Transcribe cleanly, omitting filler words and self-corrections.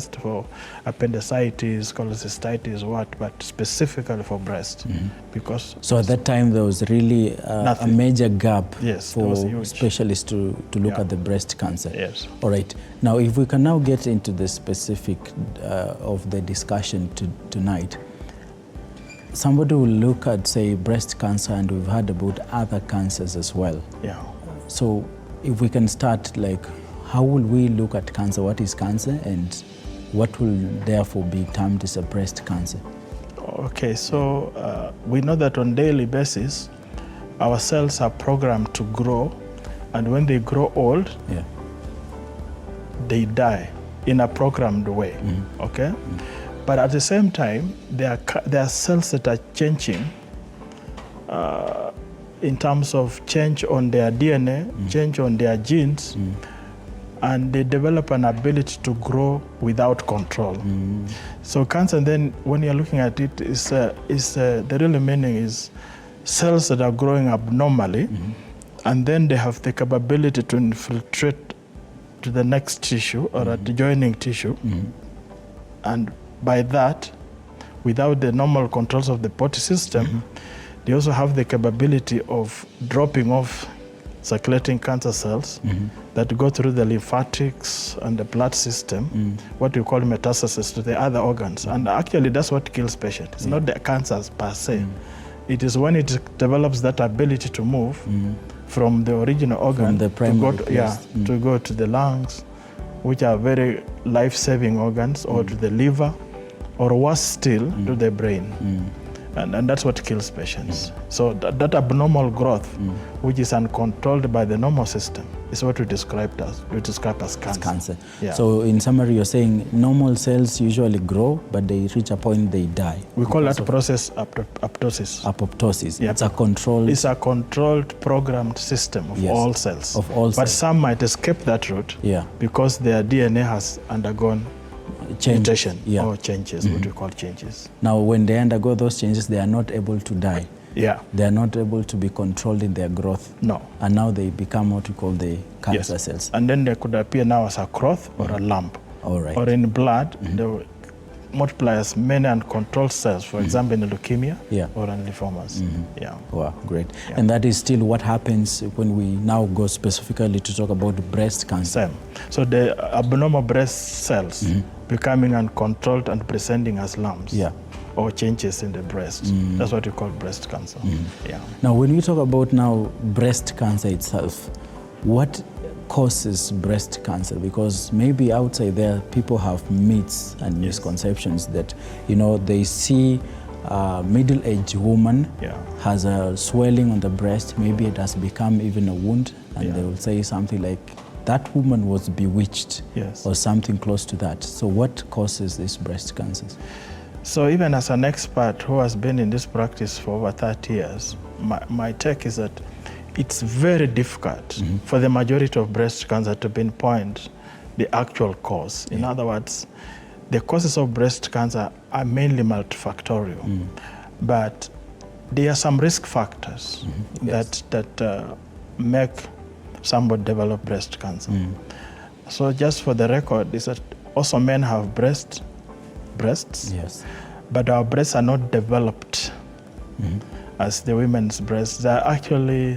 for appendicitis, cholecystitis, but specifically for breast. Because so at that time there was really a major gap for specialists to look at the breast cancer. Yes. All right. Now, if we can now get into the specific of the discussion tonight, somebody will look at, say, breast cancer, and we've heard about other cancers as well. Yeah. So if we can start, like, how will we look at cancer? What is cancer, and what will therefore be termed as a breast cancer? Okay, so we know that on a daily basis, our cells are programmed to grow, and when they grow old, they die in a programmed way, okay? But at the same time, there are cells that are changing in terms of change on their DNA, change on their genes, and they develop an ability to grow without control. So cancer, then, when you're looking at it, the real meaning is cells that are growing abnormally, and then they have the capability to infiltrate to the next tissue or at the joining tissue, and by that, without the normal controls of the body system, they also have the capability of dropping off circulating cancer cells that go through the lymphatics and the blood system, what we call metastasis, to the other organs. And actually, that's what kills patients. It's not the cancers per se. It is when it develops that ability to move from the original organ to go to the lungs, which are very life-saving organs, or to the liver, or worse still, to the brain. And that's what kills patients. So that abnormal growth, which is uncontrolled by the normal system, is what we describe as cancer. Yeah. So in summary, you're saying normal cells usually grow, but they reach a point they die. We call that process apoptosis. Apoptosis. Yeah. It's a controlled, programmed system of all cells. Of all cells. But some might escape that route because their DNA has undergone mutation or changes, what we call changes. Now, when they undergo those changes, they are not able to die. Yeah. They are not able to be controlled in their growth. No. And now they become what we call the cancer cells. And then they could appear now as a growth or a lump. All right. Or in blood, they will multiply as many uncontrolled cells, for example, in leukemia or in lymphomas. Wow, great. And that is still what happens when we now go specifically to talk about breast cancer. Same. So the abnormal breast cells becoming uncontrolled and presenting as lumps or changes in the breast. That's what we call breast cancer. Now, when we talk about now breast cancer itself, what causes breast cancer? Because maybe outside there, people have myths and misconceptions that, you know, they see a middle-aged woman has a swelling on the breast, maybe it has become even a wound, and they will say something like, that woman was bewitched, or something close to that. So what causes these breast cancers? So even as an expert who has been in this practice for over 30 years, my take is that it's very difficult for the majority of breast cancer to pinpoint the actual cause. In other words, the causes of breast cancer are mainly multifactorial, but there are some risk factors that make somebody develop breast cancer. So just for the record, is that also men have breasts, but our breasts are not developed as the women's breasts. They are actually